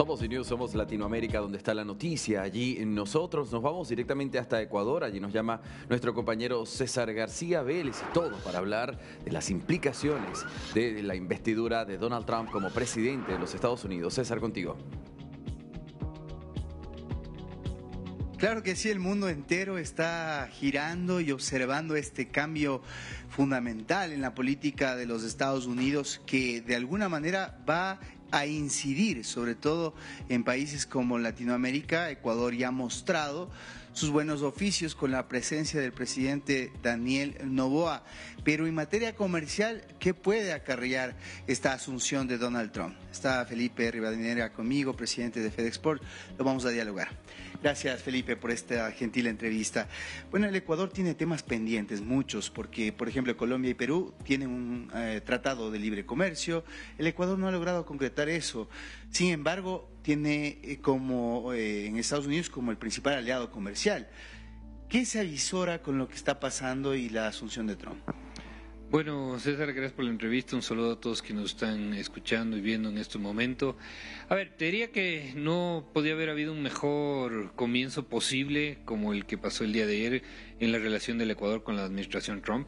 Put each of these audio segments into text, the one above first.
Somos News, somos Latinoamérica, donde está la noticia. Allí nosotros nos vamos directamente hasta Ecuador. Allí nos llama nuestro compañero César García Vélez y todo para hablar de las implicaciones de la investidura de Donald Trump como presidente de los Estados Unidos. César, contigo. Claro que sí, el mundo entero está girando y observando este cambio fundamental en la política de los Estados Unidos que de alguna manera va a incidir sobre todo en países como Latinoamérica. Ecuador ya ha mostrado sus buenos oficios con la presencia del presidente Daniel Noboa. Pero en materia comercial, ¿qué puede acarrear esta asunción de Donald Trump? Está Felipe Rivadeneira conmigo, presidente de FedExport. Lo vamos a dialogar. Gracias, Felipe, por esta gentil entrevista. Bueno, el Ecuador tiene temas pendientes, muchos, porque, por ejemplo, Colombia y Perú tienen un tratado de libre comercio. El Ecuador no ha logrado concretar eso. Sin embargo, tiene en Estados Unidos como el principal aliado comercial. ¿Qué se avisora con lo que está pasando y la asunción de Trump? Bueno, César, gracias por la entrevista. Un saludo a todos que nos están escuchando y viendo en este momento. A ver, te diría que no podía haber habido un mejor comienzo posible como el que pasó el día de ayer en la relación del Ecuador con la administración Trump.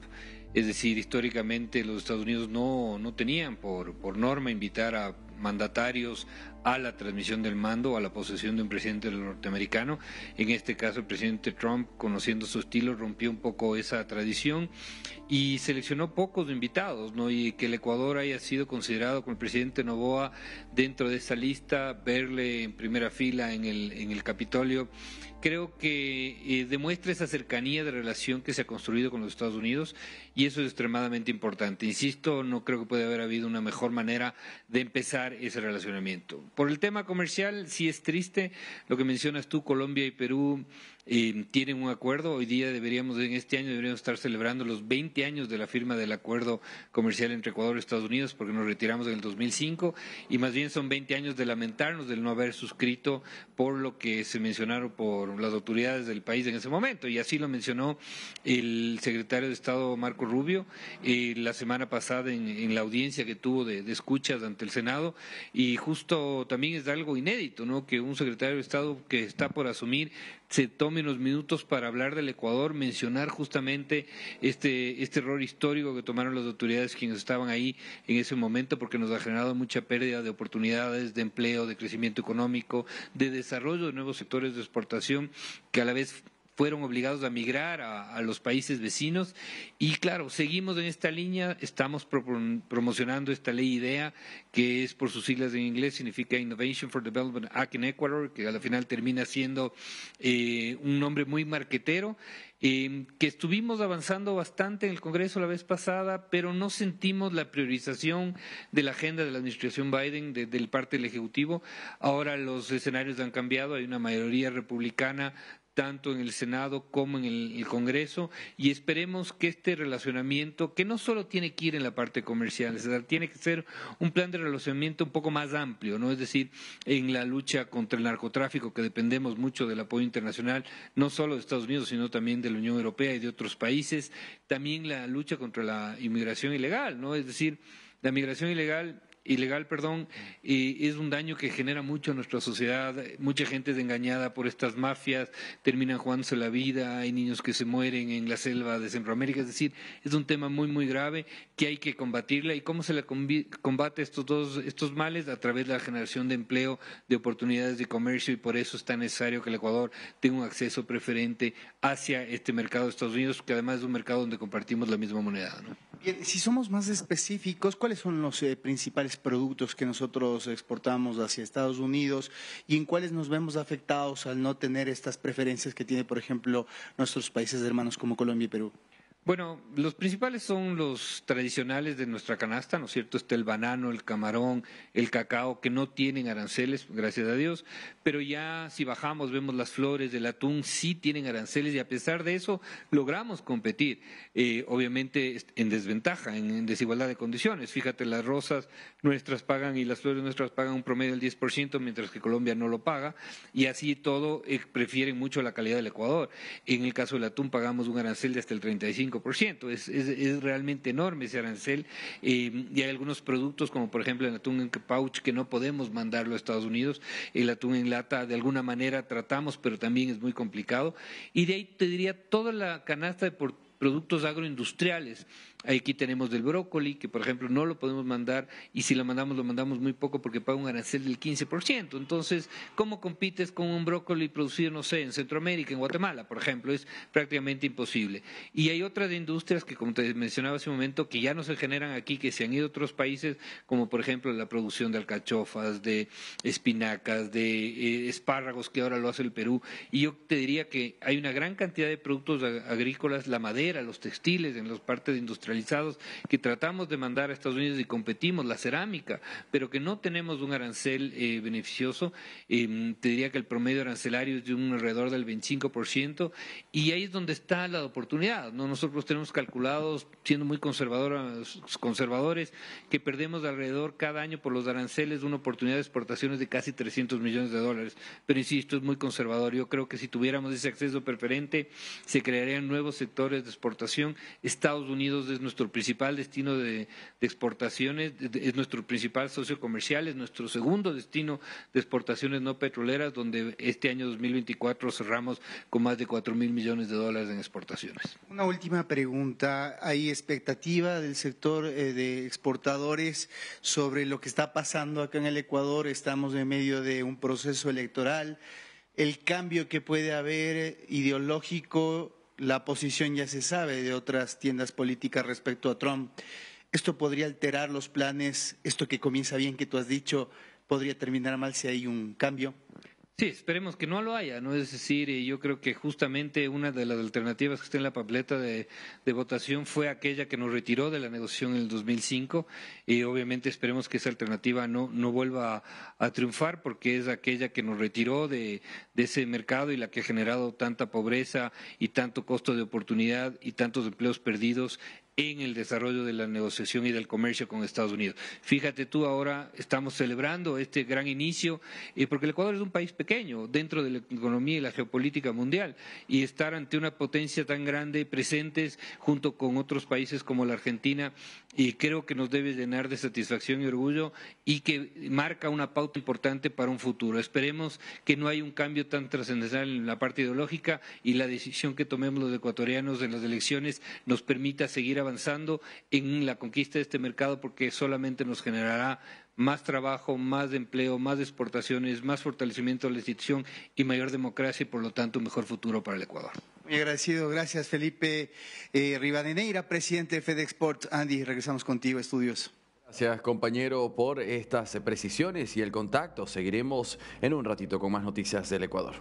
Es decir, históricamente los Estados Unidos no tenían por norma invitar a mandatarios a la transmisión del mando o a la posesión de un presidente norteamericano. En este caso, el presidente Trump, conociendo su estilo, rompió un poco esa tradición y seleccionó pocos invitados, ¿no? Y que el Ecuador haya sido considerado con el presidente Noboa dentro de esa lista, verle en primera fila en el Capitolio, creo que demuestra esa cercanía de relación que se ha construido con los Estados Unidos y eso es extremadamente importante. Insisto, no creo que pueda haber habido una mejor manera de empezar ese relacionamiento. Por el tema comercial, sí es triste lo que mencionas tú, Colombia y Perú tienen un acuerdo. Hoy día en este año deberíamos estar celebrando los 20 años de la firma del acuerdo comercial entre Ecuador y Estados Unidos, porque nos retiramos en el 2005 y más bien son 20 años de lamentarnos del no haber suscrito por lo que se mencionaron por las autoridades del país en ese momento, y así lo mencionó el secretario de Estado Marco Rubio la semana pasada en la audiencia que tuvo de escuchas ante el Senado, y justo también es algo inédito, ¿no? Que un secretario de Estado que está por asumir se tome unos minutos para hablar del Ecuador, mencionar justamente este error histórico que tomaron las autoridades quienes estaban ahí en ese momento, porque nos ha generado mucha pérdida de oportunidades, de empleo, de crecimiento económico, de desarrollo de nuevos sectores de exportación que a la vez fueron obligados a migrar a los países vecinos. Y claro, seguimos en esta línea, estamos promocionando esta ley IDEA, que es por sus siglas en inglés, significa Innovation for Development Act in Ecuador, que al final termina siendo un nombre muy marquetero, que estuvimos avanzando bastante en el Congreso la vez pasada, pero no sentimos la priorización de la agenda de la administración Biden del parte del Ejecutivo. Ahora los escenarios han cambiado, hay una mayoría republicana tanto en el Senado como en el Congreso, y esperemos que este relacionamiento, que no solo tiene que ir en la parte comercial, tiene que ser un plan de relacionamiento un poco más amplio, ¿no? Es decir, en la lucha contra el narcotráfico, que dependemos mucho del apoyo internacional, no solo de Estados Unidos, sino también de la Unión Europea y de otros países, también la lucha contra la inmigración ilegal, ¿no? Es decir, la migración ilegal, es un daño que genera mucho a nuestra sociedad. Mucha gente es engañada por estas mafias, terminan jugándose la vida, hay niños que se mueren en la selva de Centroamérica. Es decir, es un tema muy muy grave que hay que combatirla. ¿Y cómo se le combate estos males? A través de la generación de empleo, de oportunidades de comercio, y por eso es tan necesario que el Ecuador tenga un acceso preferente hacia este mercado de Estados Unidos, que además es un mercado donde compartimos la misma moneda, ¿no? Bien, si somos más específicos, ¿cuáles son los principales productos que nosotros exportamos hacia Estados Unidos y en cuáles nos vemos afectados al no tener estas preferencias que tiene, por ejemplo, nuestros países hermanos como Colombia y Perú? Bueno, los principales son los tradicionales de nuestra canasta, ¿no es cierto? Está el banano, el camarón, el cacao, que no tienen aranceles, gracias a Dios, pero ya si bajamos vemos las flores, el atún sí tienen aranceles, y a pesar de eso logramos competir, obviamente en desventaja, en desigualdad de condiciones. Fíjate, las rosas nuestras pagan y las flores nuestras pagan un promedio del 10%, mientras que Colombia no lo paga, y así todo prefieren mucho la calidad del Ecuador. En el caso del atún pagamos un arancel de hasta el 35%, 25%. Es realmente enorme ese arancel, y hay algunos productos como por ejemplo el atún en pouch que no podemos mandarlo a Estados Unidos, el atún en lata de alguna manera tratamos, pero también es muy complicado, y de ahí te diría toda la canasta de productos agroindustriales. Aquí tenemos del brócoli, que por ejemplo no lo podemos mandar, y si lo mandamos muy poco porque paga un arancel del 15%. Entonces, ¿cómo compites con un brócoli producido, no sé, en Centroamérica, en Guatemala, por ejemplo? Es prácticamente imposible. Y hay otras industrias que, como te mencionaba hace un momento, que ya no se generan aquí, que se han ido a otros países, como por ejemplo la producción de alcachofas, de espinacas, de espárragos, que ahora lo hace el Perú. Y yo te diría que hay una gran cantidad de productos agrícolas, la madera, los textiles, en las partes industrializadas, que tratamos de mandar a Estados Unidos y competimos, la cerámica, pero que no tenemos un arancel beneficioso. Te diría que el promedio arancelario es de un alrededor del 25%, y ahí es donde está la oportunidad, ¿no? Nosotros tenemos calculados, siendo muy conservadores, que perdemos alrededor cada año por los aranceles una oportunidad de exportaciones de casi $300 millones. Pero insisto, es muy conservador. Yo creo que si tuviéramos ese acceso preferente, se crearían nuevos sectores de exportación. Estados Unidos es nuestro principal destino de exportaciones, es nuestro principal socio comercial, es nuestro segundo destino de exportaciones no petroleras, donde este año 2024 cerramos con más de $4.000 millones en exportaciones. Una última pregunta. ¿Hay expectativa del sector de exportadores sobre lo que está pasando acá en el Ecuador? Estamos en medio de un proceso electoral. El cambio que puede haber ideológico, la posición ya se sabe de otras tiendas políticas respecto a Trump. ¿Esto podría alterar los planes? ¿Esto que comienza bien, que tú has dicho, podría terminar mal si hay un cambio? Sí, esperemos que no lo haya, ¿no? Es decir, yo creo que justamente una de las alternativas que está en la papeleta de votación fue aquella que nos retiró de la negociación en el 2005, y obviamente esperemos que esa alternativa no vuelva a triunfar, porque es aquella que nos retiró de ese mercado y la que ha generado tanta pobreza y tanto costo de oportunidad y tantos empleos perdidos en el desarrollo de la negociación y del comercio con Estados Unidos. Fíjate tú, ahora estamos celebrando este gran inicio, porque el Ecuador es un país pequeño dentro de la economía y la geopolítica mundial, y estar ante una potencia tan grande presentes junto con otros países como la Argentina, y creo que nos debe llenar de satisfacción y orgullo, y que marca una pauta importante para un futuro. Esperemos que no haya un cambio tan trascendental en la parte ideológica, y la decisión que tomemos los ecuatorianos en las elecciones nos permita seguir avanzando en la conquista de este mercado, porque solamente nos generará más trabajo, más empleo, más exportaciones, más fortalecimiento de la institución y mayor democracia, y por lo tanto un mejor futuro para el Ecuador. Muy agradecido, gracias Felipe Rivadeneira, presidente de FedExport. Andy, regresamos contigo a estudios. Gracias, compañero, por estas precisiones y el contacto. Seguiremos en un ratito con más noticias del Ecuador.